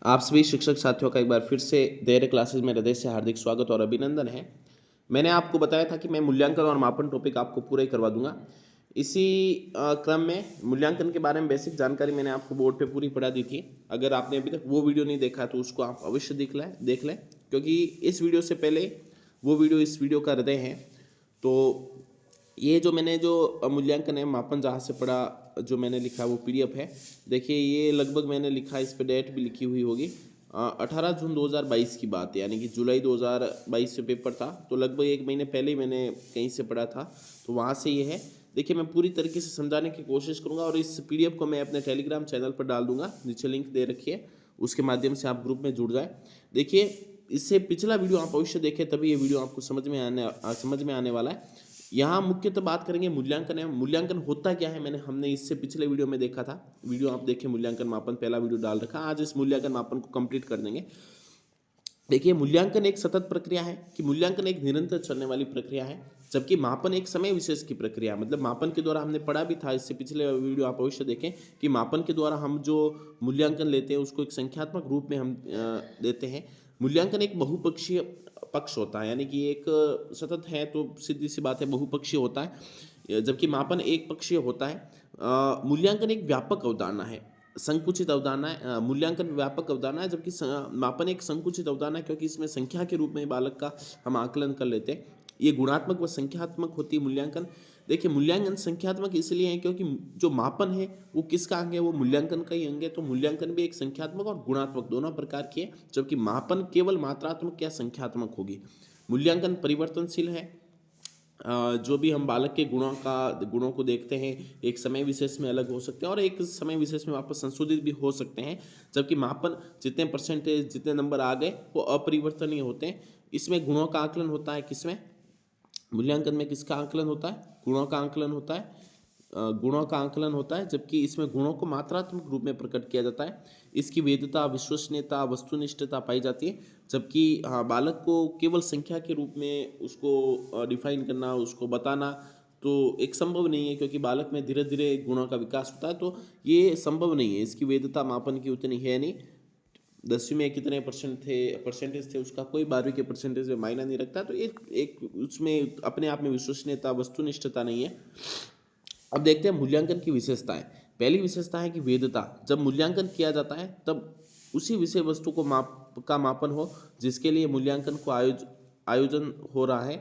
आप सभी शिक्षक साथियों का एक बार फिर से धैर्य क्लासेस में हृदय से हार्दिक स्वागत और अभिनंदन है। मैंने आपको बताया था कि मैं मूल्यांकन और मापन टॉपिक आपको पूरा ही करवा दूंगा। इसी क्रम में मूल्यांकन के बारे में बेसिक जानकारी मैंने आपको बोर्ड पे पूरी पढ़ा दी थी। अगर आपने अभी तक वो वीडियो नहीं देखा तो उसको आप अवश्य देख लें क्योंकि इस वीडियो से पहले वो वीडियो इस वीडियो का हृदय है। तो ये जो मैंने जो मूल्यांकन है मापन जहाँ से पढ़ा जो मैंने लिखा वो पीडीएफ है। देखिए ये लगभग मैंने लिखा, इस पे डेट भी लिखी हुई होगी। 18 जून 2022 की बात है, यानी कि जुलाई 2022 से पेपर था, तो लगभग एक महीने पहले ही मैंने कहीं से पढ़ा था, तो वहाँ से ये है। देखिए मैं पूरी तरीके से समझाने की कोशिश करूँगा और इस पीडीएफ को मैं अपने टेलीग्राम चैनल पर डाल दूंगा, नीचे लिंक दे रखी है, उसके माध्यम से आप ग्रुप में जुड़ जाए। देखिए इससे पिछला वीडियो आप अवश्य देखें, तभी ये वीडियो आपको समझ में आने वाला है। यहाँ मुख्यतः बात करेंगे मूल्यांकन है। मूल्यांकन होता क्या है, हमने इससे पिछले वीडियो में देखा था। वीडियो आप देखें, मूल्यांकन मापन पहला वीडियो डाल रखा। आज इस मूल्यांकन मापन को कंप्लीट कर देंगे। देखिए मूल्यांकन एक सतत प्रक्रिया है कि मूल्यांकन एक निरंतर चलने वाली प्रक्रिया है, जबकि मापन एक समय विशेष की प्रक्रिया है। मतलब मापन के द्वारा हमने पढ़ा भी था, इससे पिछले वीडियो आप अवश्य देखें कि मापन के द्वारा हम जो मूल्यांकन लेते हैं उसको एक संख्यात्मक रूप में हम देते हैं। मूल्यांकन एक बहुपक्षीय पक्ष होता है, यानी कि एक सतत है तो सीधी सी बात है बहुपक्षीय होता है, जबकि मापन एक पक्षीय होता है। मूल्यांकन एक व्यापक अवधारणा है, संकुचित अवधारणा है। मूल्यांकन व्यापक अवधारणा है, जबकि मापन एक संकुचित अवधारणा है, क्योंकि इसमें संख्या के रूप में बालक का हम आकलन कर लेते हैं। ये गुणात्मक व संख्यात्मक होती है मूल्यांकन। देखिए मूल्यांकन संख्यात्मक इसलिए है क्योंकि जो मापन है वो किसका अंग है, वो मूल्यांकन का ही अंग है। तो मूल्यांकन भी एक संख्यात्मक और गुणात्मक दोनों प्रकार की है, जबकि मापन केवल मात्रात्मक या संख्यात्मक होगी। मूल्यांकन परिवर्तनशील है। जो भी हम बालक के गुणों को देखते हैं, एक समय विशेष में अलग हो सकते हैं और एक समय विशेष में वापस संशोधित भी हो सकते हैं, जबकि मापन जितने परसेंटेज जितने नंबर आ गए वो अपरिवर्तनीय होते हैं। इसमें गुणों का आकलन होता है, किसमें, मूल्यांकन में किसका आकलन होता है, गुणों का आकलन होता है। गुणों का आकलन होता है, जबकि इसमें गुणों को मात्रात्मक रूप में प्रकट किया जाता है। इसकी वैधता, विश्वसनीयता, वस्तुनिष्ठता पाई जाती है, जबकि हाँ बालक को केवल संख्या के रूप में उसको डिफाइन करना, उसको बताना तो एक संभव नहीं है, क्योंकि बालक में धीरे धीरे गुणों का विकास होता है, तो ये संभव नहीं है। इसकी वैधता मापन की उतनी है नहीं। 10वीं में कितने परसेंटेज थे उसका कोई 12वीं के परसेंटेज में मायना नहीं रखता, तो एक उसमें अपने आप में विश्वसनीयता, वस्तुनिष्ठता नहीं है। अब देखते हैं मूल्यांकन की विशेषताएं। पहली विशेषता है कि वेदता। जब मूल्यांकन किया जाता है तब उसी विषय वस्तु को मापन हो जिसके लिए मूल्यांकन को आयोजन हो रहा है।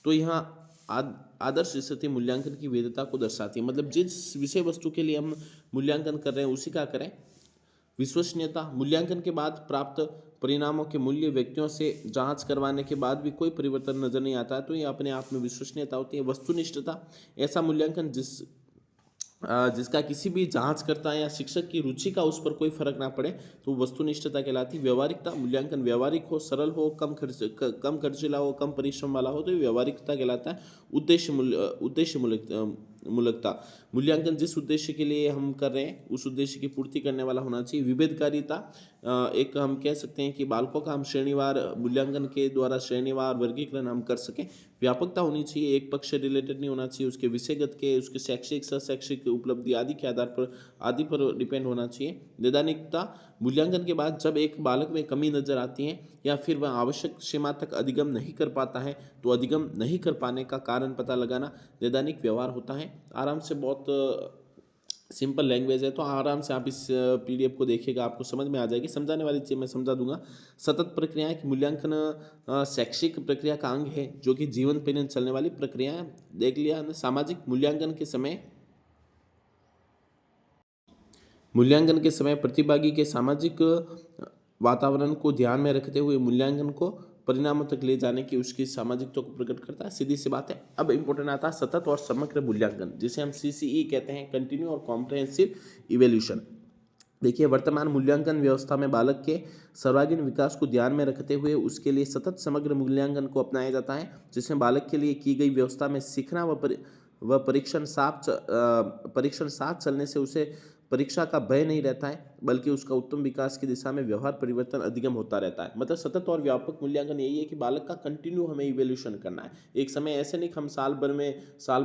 तो यहाँ आदर्श स्थिति मूल्यांकन की वेदता को दर्शाती है। मतलब जिस विषय वस्तु के लिए हम मूल्यांकन कर रहे हैं उसी का करें। विश्वसनीयता, मूल्यांकन के बाद प्राप्त परिणामों के मूल्य व्यक्तियों से जांच करवाने के बाद भी कोई परिवर्तन नजर नहीं आता है, तो ये अपने आप में विश्वसनीयता होती है। वस्तुनिष्ठता, ऐसा मूल्यांकन जिसका किसी भी जांचकर्ता या शिक्षक की रुचि का उस पर कोई फर्क ना पड़े, तो वस्तुनिष्ठता कहलाती है। व्यवहारिकता, मूल्यांकन व्यवहारिक हो, सरल हो, कम खर्चीला हो, कम परिश्रम वाला हो, तो ये व्यवहारिकता कहलाता है। उद्देश्य मूलकता, मूल्यांकन जिस उद्देश्य के लिए हम कर रहे हैं उस उद्देश्य की पूर्ति करने वाला होना चाहिए। विभेदकारिता, एक हम कह सकते हैं कि बालकों का हम श्रेणीवार मूल्यांकन के द्वारा श्रेणीवार वर्गीकरण हम कर सकें। व्यापकता होनी चाहिए, एक पक्ष से रिलेटेड नहीं होना चाहिए, उसके विषयगत के, उसके शैक्षिक शैक्षिक उपलब्धि आदि पर डिपेंड होना चाहिए। नैदानिकता, मूल्यांकन के बाद जब एक बालक में कमी नजर आती है या फिर वह आवश्यक सीमा तक अधिगम नहीं कर पाता है, तो अधिगम नहीं कर पाने का कारण पता लगाना नैदानिक व्यवहार होता है। आराम से, बहुत सिंपल लैंग्वेज है, तो आराम से आप इस पीडीएफ को देखिएगा, आपको समझ में आ जाएगी। समझाने वाली चीज़ मैं समझा दूंगा। सतत प्रक्रियाएं कि मूल्यांकन शैक्षिक प्रक्रिया का अंग है जो कि जीवन पर्यंत चलने वाली प्रक्रिया है। देख लिया हमने। मूल्यांकन के समय प्रतिभागी के सामाजिक वातावरण को ध्यान में रखते हुए मूल्यांकन को परिणामों तक ले जाने की उसकी सामाजिकता को प्रकट करता है, सीधी सी बात है। अब इंपॉर्टेंट आता है सतत और समग्र मूल्यांकन, जिसे हम सीसीई कहते हैं, कंटिन्यू और कॉम्प्रहेंसिव इवेल्यूशन। देखिए वर्तमान मूल्यांकन व्यवस्था में बालक के सर्वांगीण विकास को ध्यान में रखते हुए उसके लिए सतत समग्र मूल्यांकन को अपनाया जाता है, जिसमें बालक के लिए की गई व्यवस्था में सीखना व परीक्षण साथ चलने से उसे परीक्षा का भय नहीं रहता है, बल्कि उसका उत्तम विकास की दिशा में व्यवहार परिवर्तन अधिगम होता रहता है। मतलब सतत और व्यापक मूल्यांकन यही है कि बालक का कंटिन्यू हमें इवेल्यूशन करना है। एक समय ऐसे नहीं कि हम साल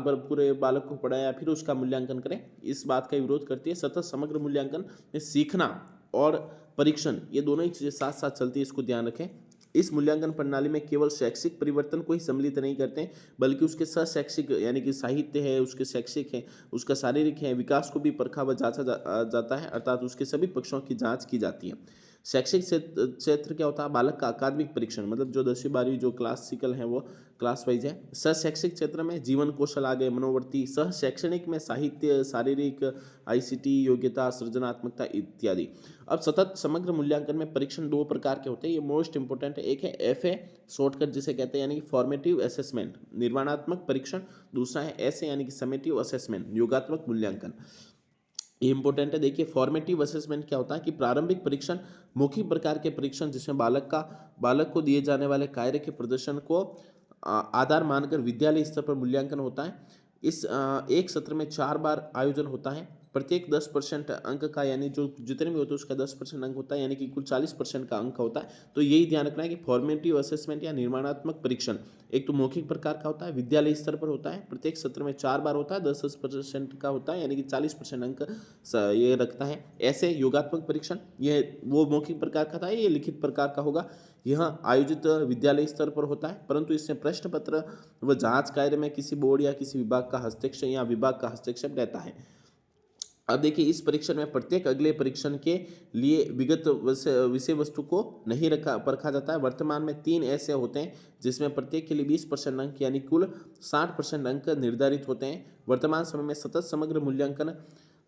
भर पूरे बालक को पढ़ाया फिर उसका मूल्यांकन करें, इस बात का विरोध करती है। सतत समग्र मूल्यांकन में सीखना और परीक्षण, ये दोनों ही चीज़ें साथ साथ चलती है, इसको ध्यान रखें। इस मूल्यांकन प्रणाली में केवल शैक्षिक परिवर्तन को ही सम्मिलित नहीं करते हैं, बल्कि उसके सहशैक्षिक यानी कि साहित्य है, उसके शैक्षिक है, उसका शारीरिक है, विकास को भी परखा व जाता है, अर्थात उसके सभी पक्षों की जांच की जाती है। शैक्षिक क्षेत्र क्या होता है? बालक का अकादमिक परीक्षण, मतलब जो 10वीं 12वीं जो क्लासिकल है वो क्लास वाइज है। सहशैक्षिक क्षेत्र में जीवन कौशल आ गए, मनोवर्ती। सह शैक्षणिक में साहित्य, शारीरिक, आईसीटी, योग्यता, सृजनात्मकता इत्यादि। अब सतत समग्र मूल्यांकन में परीक्षण दो प्रकार के होते हैं, ये मोस्ट इंपोर्टेंट है। एक है एफए शॉर्टकट जिसे कहते हैं, यानी कि फॉर्मेटिव असेसमेंट, निर्माणात्मक परीक्षण। दूसरा है एसए यानी कि समेटिव असेसमेंट, योगात्मक मूल्यांकन। ये इंपॉर्टेंट है। देखिए फॉर्मेटिव असेसमेंट क्या होता है कि प्रारंभिक परीक्षण मौखिक प्रकार के परीक्षण, जिसमें बालक को दिए जाने वाले कार्य के प्रदर्शन को आधार मानकर विद्यालय स्तर पर मूल्यांकन होता है। इस एक सत्र में 4 बार आयोजन होता है। प्रत्येक 10% अंक का, यानी जो जितने भी होते हैं उसका 10% अंक होता है, यानी कि कुल 40% का अंक होता है। तो यही ध्यान रखना है कि फॉर्मेटिव असेसमेंट या निर्माणात्मक परीक्षण एक तो मौखिक प्रकार का होता है, विद्यालय स्तर पर होता है, प्रत्येक सत्र में 4 बार होता है, 10% का होता है, यानी कि 40% अंक ये रखता है। ऐसे योगात्मक परीक्षण, यह वो मौखिक प्रकार का था, ये लिखित प्रकार का होगा। यह आयोजित विद्यालय स्तर पर होता है, परंतु इसमें प्रश्न पत्र व जांच कार्य में किसी बोर्ड या किसी विभाग का हस्तक्षेप या विभाग का हस्तक्षेप रहता है। अब देखिए इस परीक्षण में प्रत्येक अगले परीक्षण के लिए विगत विषय वस्तु को नहीं परखा जाता है। वर्तमान में 3 ऐसे होते हैं जिसमें प्रत्येक के लिए 20% अंक, यानी कुल 60% अंक निर्धारित होते हैं। वर्तमान समय में सतत समग्र मूल्यांकन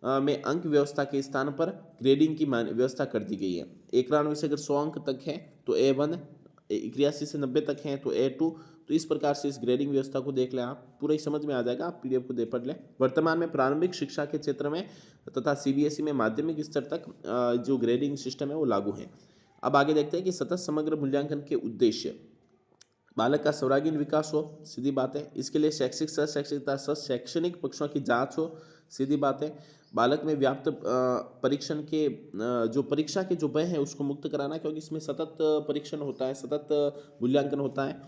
में अंक व्यवस्था के स्थान पर ग्रेडिंग की व्यवस्था कर दी गई है। 91 से अगर 100 अंक तक है तो A1, 81 से 90 तक हैं तो A2। तो इस प्रकार से इस ग्रेडिंग व्यवस्था को देख लें, आप पूरा ही समझ में आ जाएगा, आप पीडीएफ को पढ़ लें। वर्तमान में प्रारंभिक शिक्षा के क्षेत्र में तथा सीबीएसई में माध्यमिक स्तर तक जो ग्रेडिंग सिस्टम है वो लागू है। अब आगे देखते हैं कि सतत समग्र मूल्यांकन के उद्देश्य। बालक का सर्वांगीण विकास हो, सीधी बात है। इसके लिए शैक्षिक सहशैक्षिकता शैक्षणिक पक्षों की जांच हो, सीधी बात है। बालक में व्याप्त परीक्षण के जो परीक्षा के जो भय है उसको मुक्त कराना, क्योंकि इसमें सतत परीक्षण होता है, सतत मूल्यांकन होता है।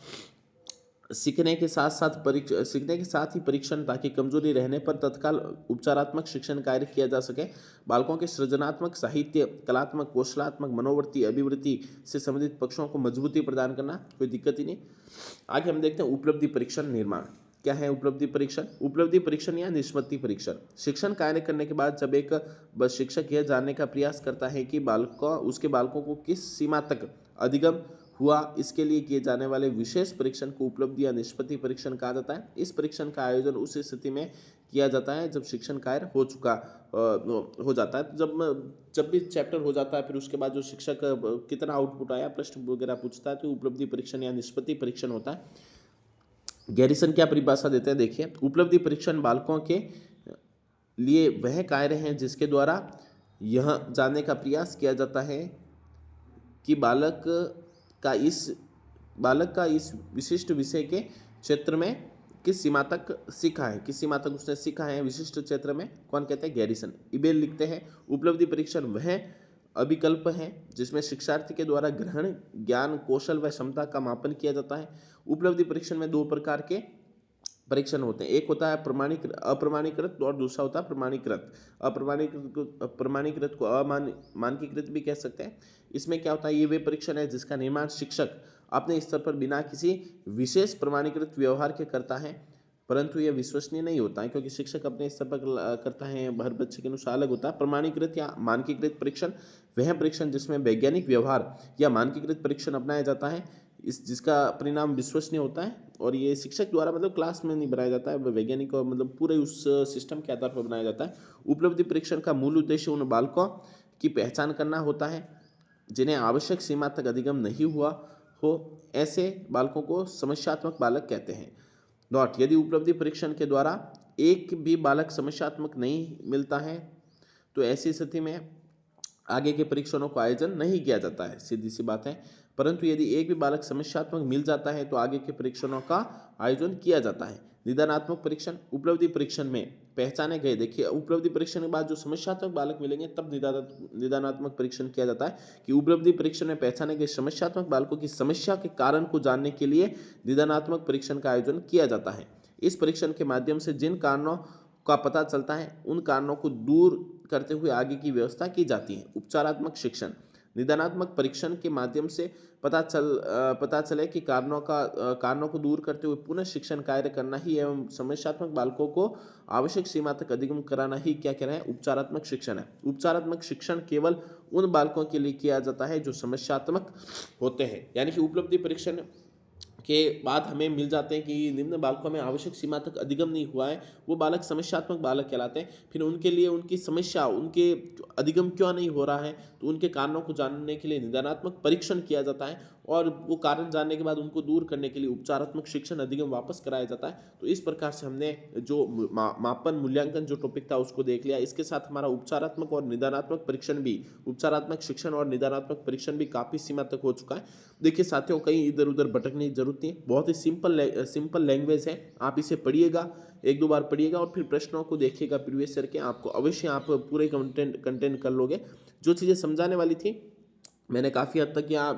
सीखने के साथ ही परीक्षण, ताकि कमजोरी रहने पर तत्काल उपचारात्मक शिक्षण कार्य किया जा सके। बालकों के सृजनात्मक, साहित्य, कलात्मक, कौशलात्मक, मनोवर्ती, अभिवृत्ति से संबंधित पक्षों को मजबूती प्रदान करना, कोई दिक्कत ही नहीं। आगे हम देखते हैं उपलब्धि परीक्षण निर्माण। क्या है उपलब्धि परीक्षण? उपलब्धि परीक्षण या निष्पत्ति परीक्षण, शिक्षण कार्य करने के बाद जब एक शिक्षक यह जानने का प्रयास करता है कि उसके बालकों को किस सीमा तक अधिगम हुआ, इसके लिए किए जाने वाले विशेष परीक्षण को उपलब्धि या निष्पत्ति परीक्षण कहा जाता है। इस परीक्षण का आयोजन उस स्थिति में किया जाता है जब शिक्षण कार्य हो जाता है। तो जब भी चैप्टर हो जाता है, फिर उसके बाद जो शिक्षक कितना आउटपुट आया, प्रश्न वगैरह पूछता है, तो उपलब्धि परीक्षण या निष्पत्ति परीक्षण होता है। गैरिसन क्या परिभाषा देते हैं, देखिए। उपलब्धि परीक्षण बालकों के लिए वह कार्य है जिसके द्वारा यह जानने का प्रयास किया जाता है कि बालक का इस विशिष्ट विषय के क्षेत्र में किस सीमा तक उसने सीखा है विशिष्ट क्षेत्र में। कौन कहते हैं? गैरिसन। इबेल लिखते हैं उपलब्धि परीक्षण वह अभिकल्प है जिसमें शिक्षार्थी के द्वारा ग्रहण, ज्ञान, कौशल व क्षमता का मापन किया जाता है। उपलब्धि परीक्षण में 2 प्रकार के परीक्षण होते हैं, एक होता है अप्रमाणीकृत और दूसरा होता है प्रमाणीकृत। प्रमाणीकृत को मानकीकृत भी कह सकते हैं। इसमें क्या होता है, ये वे परीक्षण है जिसका निर्माण शिक्षक अपने स्तर पर बिना किसी विशेष प्रमाणीकृत व्यवहार के करता है, परंतु यह विश्वसनीय नहीं होता है क्योंकि शिक्षक अपने स्तर पर करता है, हर बच्चे के अनुसार अलग होता है। प्रमाणीकृत या मानकीकृत परीक्षण वह परीक्षण जिसमें वैज्ञानिक व्यवहार या मानकीकृत परीक्षण अपनाया जाता है, जिसका परिणाम विश्वसनीय होता है, और ये शिक्षक द्वारा मतलब क्लास में नहीं बनाया जाता है, वैज्ञानिक और मतलब पूरे उस सिस्टम के आधार पर बनाया जाता है। उपलब्धि परीक्षण का मूल उद्देश्य उन बालकों की पहचान करना होता है जिन्हें आवश्यक सीमा तक अधिगम नहीं हुआ हो, ऐसे बालकों को समस्यात्मक बालक कहते हैं। नोट, यदि उपलब्धि परीक्षण के द्वारा एक भी बालक समस्यात्मक नहीं मिलता है तो ऐसी स्थिति में आगे के परीक्षणों का आयोजन नहीं किया जाता है, सीधी सी बात है। परंतु यदि एक भी बालक समस्यात्मक मिल जाता है तो आगे के परीक्षणों का आयोजन किया जाता है। निदानात्मक परीक्षण उपलब्धि परीक्षण में पहचाने गए, देखिए उपलब्धि परीक्षण के बाद जो समस्यात्मक बालक मिलेंगे तब निदानात्मक परीक्षण किया जाता है कि उपलब्धि परीक्षण में पहचाने गए समस्यात्मक बालकों की समस्या के कारण को जानने के लिए निदानात्मक परीक्षण का आयोजन किया जाता है। इस परीक्षण के माध्यम से जिन कारणों का पता चलता है उन कारणों को दूर करते हुए आगे की व्यवस्था की जाती है। उपचारात्मक शिक्षण निदानात्मक परीक्षण के माध्यम से पता चले कि कारणों को दूर करते हुए पुनः शिक्षण कार्य करना ही एवं समस्यात्मक बालकों को आवश्यक सीमा तक अधिगम कराना ही क्या कह रहे हैं, उपचारात्मक शिक्षण है। उपचारात्मक शिक्षण केवल उन बालकों के लिए किया जाता है जो समस्यात्मक होते हैं, यानी कि उपलब्धि परीक्षण के बाद हमें मिल जाते हैं कि निम्न बालकों में आवश्यक सीमा तक अधिगम नहीं हुआ है, वो बालक समस्यात्मक बालक कहलाते हैं। फिर उनके लिए उनकी समस्या, उनके अधिगम क्यों नहीं हो रहा है, तो उनके कारणों को जानने के लिए निदानात्मक परीक्षण किया जाता है और वो कारण जानने के बाद उनको दूर करने के लिए उपचारात्मक शिक्षण अधिगम वापस कराया जाता है। तो इस प्रकार से हमने जो मापन मूल्यांकन जो टॉपिक था उसको देख लिया। इसके साथ हमारा उपचारात्मक और निदानात्मक परीक्षण भी, उपचारात्मक शिक्षण और निदानात्मक परीक्षण भी काफ़ी सीमा तक हो चुका है। देखिए साथियों, कहीं इधर उधर भटकने की जरूरत नहीं है, बहुत ही सिंपल लैंग्वेज है। आप इसे पढ़िएगा, एक दो बार पढ़िएगा और फिर प्रश्नों को देखिएगा प्रीवियस ईयर के, आपको अवश्य आप पूरे कंटेंट कर लोगे। जो चीज़ें समझाने वाली थी मैंने काफ़ी हद तक यहाँ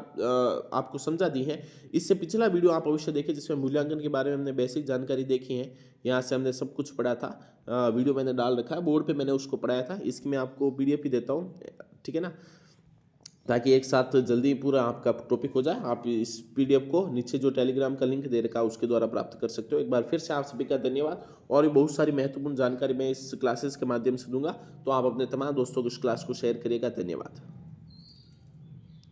आपको समझा दी है। इससे पिछला वीडियो आप अवश्य देखें जिसमें मूल्यांकन के बारे में हमने बेसिक जानकारी देखी है। यहाँ से हमने सब कुछ पढ़ा था, वीडियो मैंने डाल रखा है, बोर्ड पे मैंने उसको पढ़ाया था। इसकी मैं आपको PDF ही देता हूँ, ठीक है ना, ताकि एक साथ जल्दी पूरा आपका टॉपिक हो जाए। आप इस PDF को नीचे जो टेलीग्राम का लिंक दे रखा है उसके द्वारा प्राप्त कर सकते हो। एक बार फिर से आप सभी का धन्यवाद। और भी बहुत सारी महत्वपूर्ण जानकारी मैं इस क्लासेस के माध्यम से दूंगा, तो आप अपने तमाम दोस्तों को इस क्लास को शेयर करिएगा। धन्यवाद।